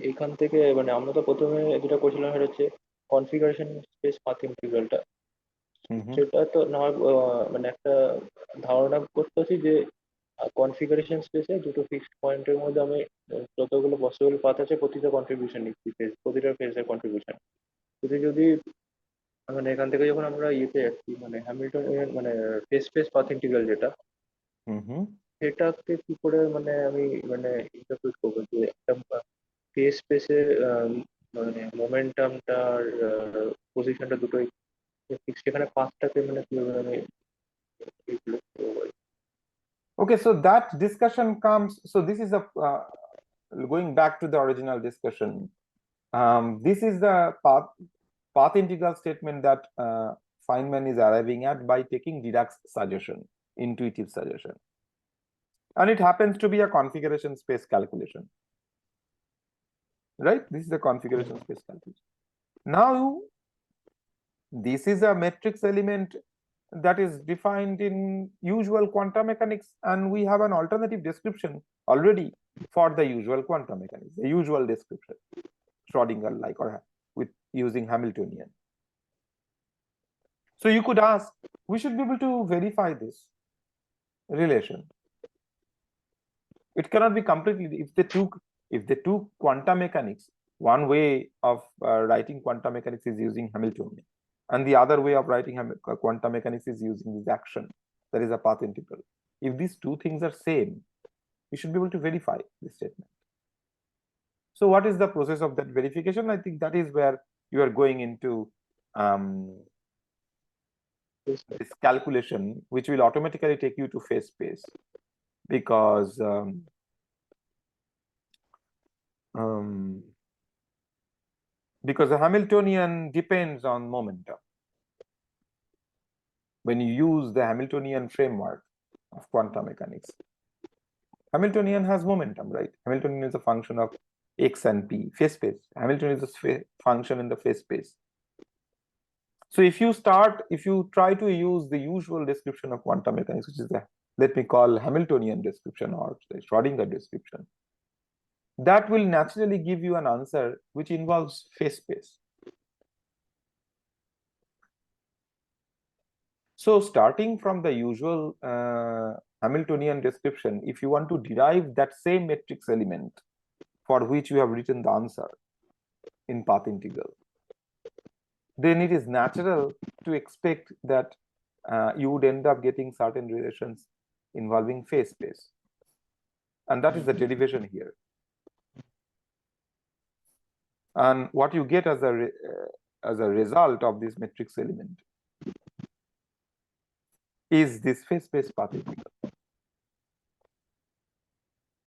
এইখান থেকে মানে আমরা তো প্রথমে যেটা করছিলাম সেটা হচ্ছে কনফিগারেশন স্পেস পাথ ইন্টিগ্রালটা। সেটা তো না হয় মানে একটা ধারণা করতেছি যে কনফিগারেশন স্পেসে দুটো ফিক্সড পয়েন্টের মধ্যে আমি যতগুলো পসিবল পাথ আছে প্রতিটা কন্ট্রিবিউশন নিচ্ছি, ফেজ প্রতিটা ফেজের কন্ট্রিবিউশন। যদি যদি মানে এখান থেকে যখন আমরা ইয়েতে যাচ্ছি মানে হ্যামিল্টন মানে ফেজ স্পেস পাথ ইন্টিগ্রাল যেটা, সেটাকে কি করে মানে আমি মানে ইন্টারপ্রিট করবো যে একটা ফেজ স্পেসে মানে মোমেন্টামটার পজিশনটা দুটোই ফিক্সড, এখানে পাথটাকে মানে কিভাবে আমি calculate করবো? Okay, so that discussion comes. So this is the going back to the original discussion. This is the path integral statement that Feynman is arriving at by taking Dirac's suggestion, intuitive suggestion, and it happens to be a configuration space calculation. Right? This is the configuration space calculation. Now, this is a matrix element that is defined in usual quantum mechanics, and we have an alternative description already for the usual quantum mechanics, the usual description, Schrodinger like, or with using Hamiltonian. So you could ask, we should be able to verify this relation. It cannot be completely, if they took quantum mechanics, one way of writing quantum mechanics is using Hamiltonian, and the other way of writing quantum mechanics is using this action, that is a path integral. If these two things are same, we should be able to verify this statement. So what is the process of that verification? I think that is where you are going into this calculation, which will automatically take you to phase space, because the Hamiltonian depends on momentum. When you use the Hamiltonian framework of quantum mechanics, Hamiltonian has momentum, right? Hamiltonian is a function of x and p, phase space. Hamiltonian is a function in the phase space. So if you try to use the usual description of quantum mechanics, which is the, let me call Hamiltonian description or the Schrodinger description, that will naturally give you an answer which involves phase space. So starting from the usual Hamiltonian description, if you want to derive that same matrix element for which you have written the answer in path integral, then it is natural to expect that you would end up getting certain relations involving phase space. And that is the derivation here. And what you get as a result of this matrix element is this phase space path integral.